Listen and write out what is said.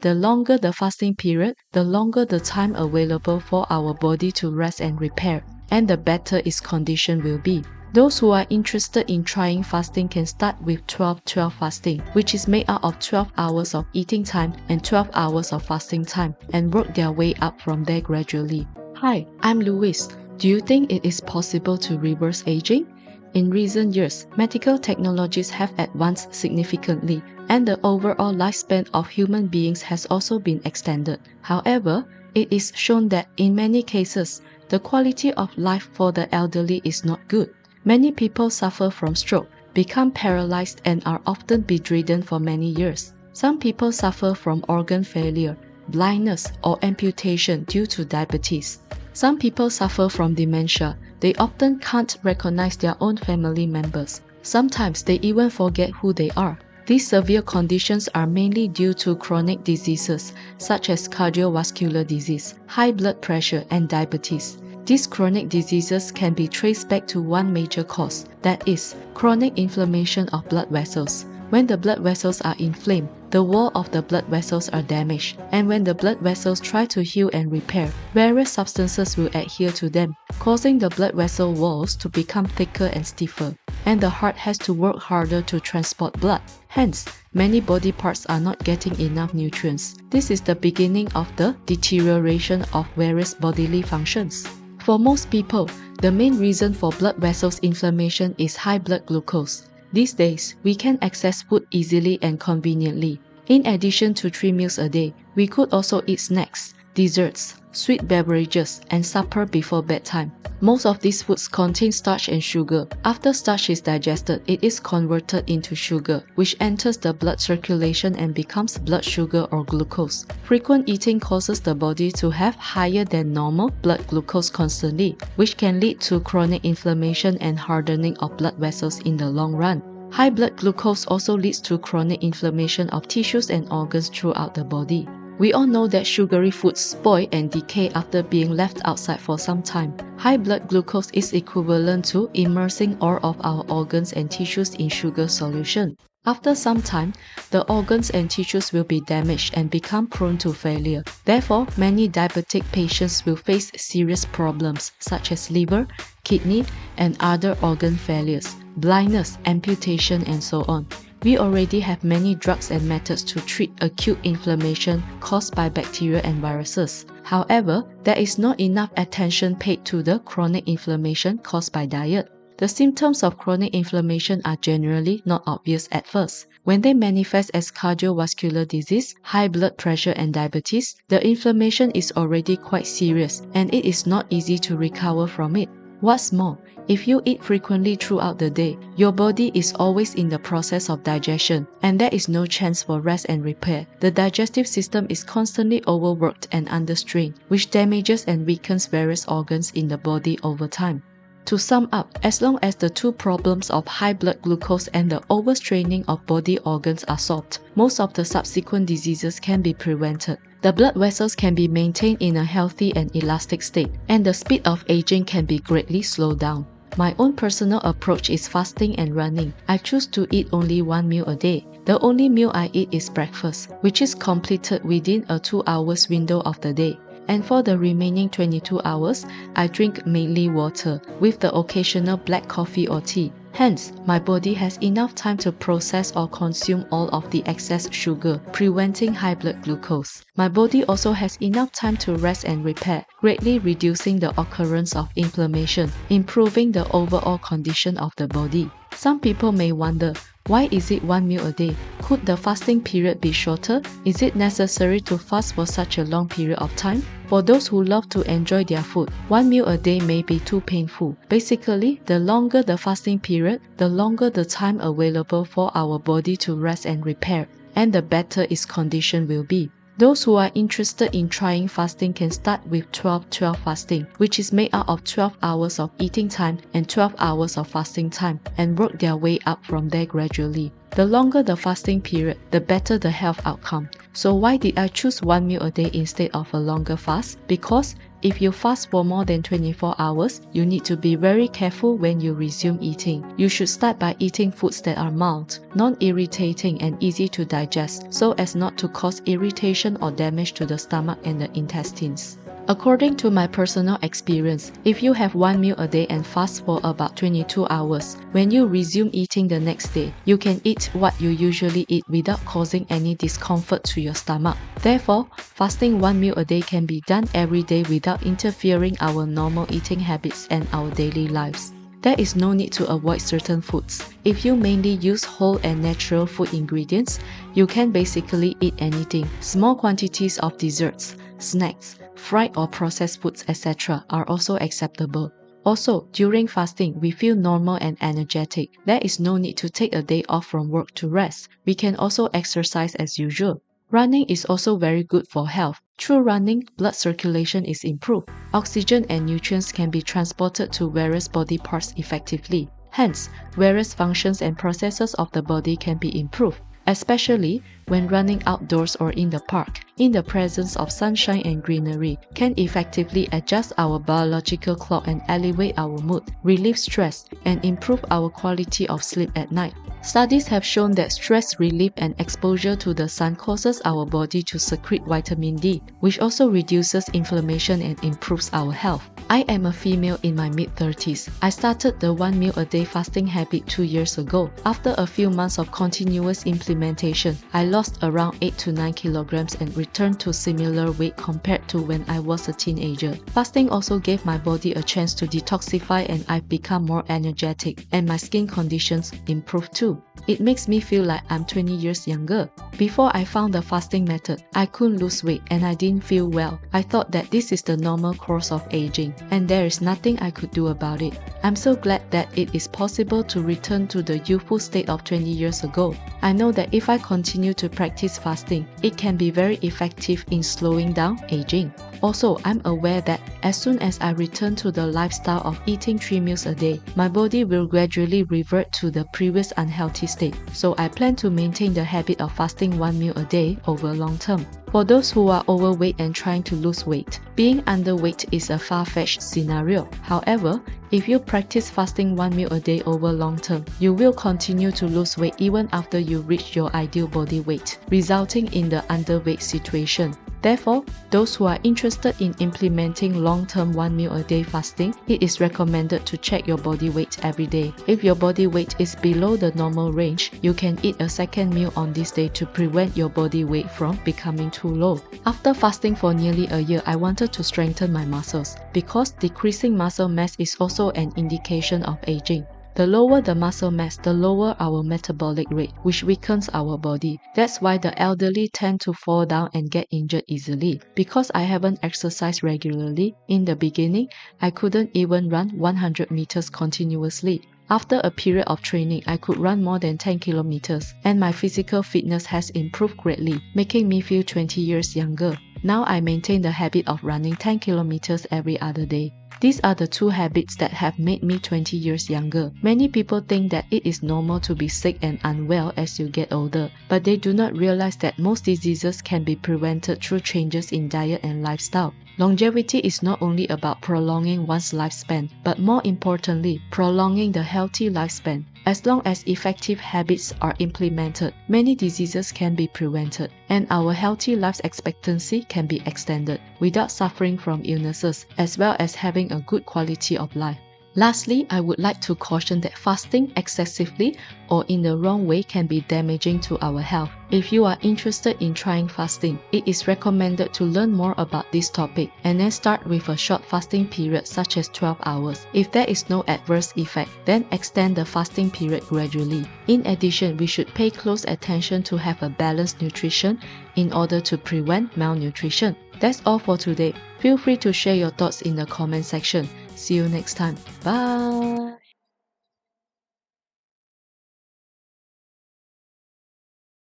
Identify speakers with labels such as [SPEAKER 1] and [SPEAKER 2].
[SPEAKER 1] the longer the fasting period, the longer the time available for our body to rest and repair, and the better its condition will be. Those who are interested in trying fasting can start with 12-12 fasting, which is made up of 12 hours of eating time and 12 hours of fasting time, and work their way up from there gradually. Hi, I'm Louise. Do you think it is possible to reverse aging? In recent years, medical technologies have advanced significantly, and the overall lifespan of human beings has also been extended. However, it is shown that in many cases, the quality of life for the elderly is not good. Many people suffer from stroke, become paralyzed, and are often bedridden for many years. Some people suffer from organ failure, blindness, or amputation due to diabetes. Some people suffer from dementia. They often can't recognize their own family members. Sometimes they even forget who they are. These severe conditions are mainly due to chronic diseases such as cardiovascular disease, high blood pressure, and diabetes. These chronic diseases can be traced back to one major cause, that is, chronic inflammation of blood vessels. When the blood vessels are inflamed, the wall of the blood vessels are damaged, and when the blood vessels try to heal and repair, various substances will adhere to them, causing the blood vessel walls to become thicker and stiffer, and the heart has to work harder to transport blood. Hence, many body parts are not getting enough nutrients. This is the beginning of the deterioration of various bodily functions. For most people, the main reason for blood vessels inflammation is high blood glucose. These days, we can access food easily and conveniently. In addition to 3 meals a day, we could also eat snacks, desserts, sweet beverages, and supper before bedtime. Most of these foods contain starch and sugar. After starch is digested, it is converted into sugar, which enters the blood circulation and becomes blood sugar or glucose. Frequent eating causes the body to have higher than normal blood glucose constantly, which can lead to chronic inflammation and hardening of blood vessels in the long run. High blood glucose also leads to chronic inflammation of tissues and organs throughout the body. We all know that sugary foods spoil and decay after being left outside for some time. High blood glucose is equivalent to immersing all of our organs and tissues in sugar solution. After some time, the organs and tissues will be damaged and become prone to failure. Therefore, many diabetic patients will face serious problems such as liver, kidney, and other organ failures, blindness, amputation, and so on. We already have many drugs and methods to treat acute inflammation caused by bacteria and viruses. However, there is not enough attention paid to the chronic inflammation caused by diet. The symptoms of chronic inflammation are generally not obvious at first. When they manifest as cardiovascular disease, high blood pressure, and diabetes, the inflammation is already quite serious and it is not easy to recover from it. What's more, if you eat frequently throughout the day, your body is always in the process of digestion, and there is no chance for rest and repair. The digestive system is constantly overworked and under strain, which damages and weakens various organs in the body over time. To sum up, as long as the two problems of high blood glucose and the overstraining of body organs are solved, most of the subsequent diseases can be prevented. The blood vessels can be maintained in a healthy and elastic state, and the speed of aging can be greatly slowed down. My own personal approach is fasting and running. I choose to eat only 1 meal a day. The only meal I eat is breakfast, which is completed within a 2 hours window of the day. And for the remaining 22 hours, I drink mainly water, with the occasional black coffee or tea. Hence, my body has enough time to process or consume all of the excess sugar, preventing high blood glucose. My body also has enough time to rest and repair, greatly reducing the occurrence of inflammation, improving the overall condition of the body. Some people may wonder, why is it 1 meal a day? Could the fasting period be shorter? Is it necessary to fast for such a long period of time? For those who love to enjoy their food, 1 meal a day may be too painful. Basically, the longer the fasting period, the longer the time available for our body to rest and repair, and the better its condition will be. Those who are interested in trying fasting can start with 12-12 fasting, which is made up of 12 hours of eating time and 12 hours of fasting time, and work their way up from there gradually. The longer the fasting period, the better the health outcome. So why did I choose one meal a day instead of a longer fast? Because if you fast for more than 24 hours, you need to be very careful when you resume eating. You should start by eating foods that are mild, non-irritating and easy to digest so as not to cause irritation or damage to the stomach and the intestines. According to my personal experience, if you have one meal a day and fast for about 22 hours, when you resume eating the next day, you can eat what you usually eat without causing any discomfort to your stomach. Therefore, fasting one meal a day can be done every day without interfering our normal eating habits and our daily lives. There is no need to avoid certain foods. If you mainly use whole and natural food ingredients, you can basically eat anything. Small quantities of desserts, snacks, fried or processed foods, etc. are also acceptable. Also, during fasting, we feel normal and energetic. There is no need to take a day off from work to rest. We can also exercise as usual. Running is also very good for health. Through running, blood circulation is improved. Oxygen and nutrients can be transported to various body parts effectively. Hence, various functions and processes of the body can be improved, especially when running outdoors or in the park, in the presence of sunshine and greenery, can effectively adjust our biological clock and elevate our mood, relieve stress, and improve our quality of sleep at night. Studies have shown that stress relief and exposure to the sun causes our body to secrete vitamin D, which also reduces inflammation and improves our health. I am a female in my mid-30s. I started the one meal a day fasting habit 2 years ago. After a few months of continuous implementation, I lost around 8 to 9 kilograms and returned to similar weight compared to when I was a teenager. Fasting also gave my body a chance to detoxify and I've become more energetic and my skin conditions improved too. It makes me feel like I'm 20 years younger. Before I found the fasting method, I couldn't lose weight and I didn't feel well. I thought that this is the normal course of aging and there is nothing I could do about it. I'm so glad that it is possible to return to the youthful state of 20 years ago. I know that if I continue to practice fasting, it can be very effective in slowing down aging. Also, I'm aware that as soon as I return to the lifestyle of eating 3 meals a day, my body will gradually revert to the previous unhealthy state. So I plan to maintain the habit of fasting 1 meal a day over long term. For those who are overweight and trying to lose weight, being underweight is a far-fetched scenario. However, if you practice fasting 1 meal a day over long term, you will continue to lose weight even after you reach your ideal body weight, resulting in the underweight situation. Therefore, those who are interested in implementing long-term 1 meal a day fasting, it is recommended to check your body weight every day. If your body weight is below the normal range, you can eat a second meal on this day to prevent your body weight from becoming too low. After fasting for nearly a year, I wanted to strengthen my muscles because decreasing muscle mass is also an indication of aging. The lower the muscle mass, the lower our metabolic rate, which weakens our body. That's why the elderly tend to fall down and get injured easily. Because I haven't exercised regularly, in the beginning, I couldn't even run 100 meters continuously. After a period of training, I could run more than 10 kilometers, and my physical fitness has improved greatly, making me feel 20 years younger. Now I maintain the habit of running 10 kilometers every other day. These are the two habits that have made me 20 years younger. Many people think that it is normal to be sick and unwell as you get older, but they do not realize that most diseases can be prevented through changes in diet and lifestyle. Longevity is not only about prolonging one's lifespan, but more importantly, prolonging the healthy lifespan. As long as effective habits are implemented, many diseases can be prevented, and our healthy life expectancy can be extended without suffering from illnesses, as well as having a good quality of life. Lastly, I would like to caution that fasting excessively or in the wrong way can be damaging to our health. If you are interested in trying fasting, it is recommended to learn more about this topic and then start with a short fasting period such as 12 hours. If there is no adverse effect, then extend the fasting period gradually. In addition, we should pay close attention to have a balanced nutrition in order to prevent malnutrition. That's all for today. Feel free to share your thoughts in the comment section. See you next time. Bye!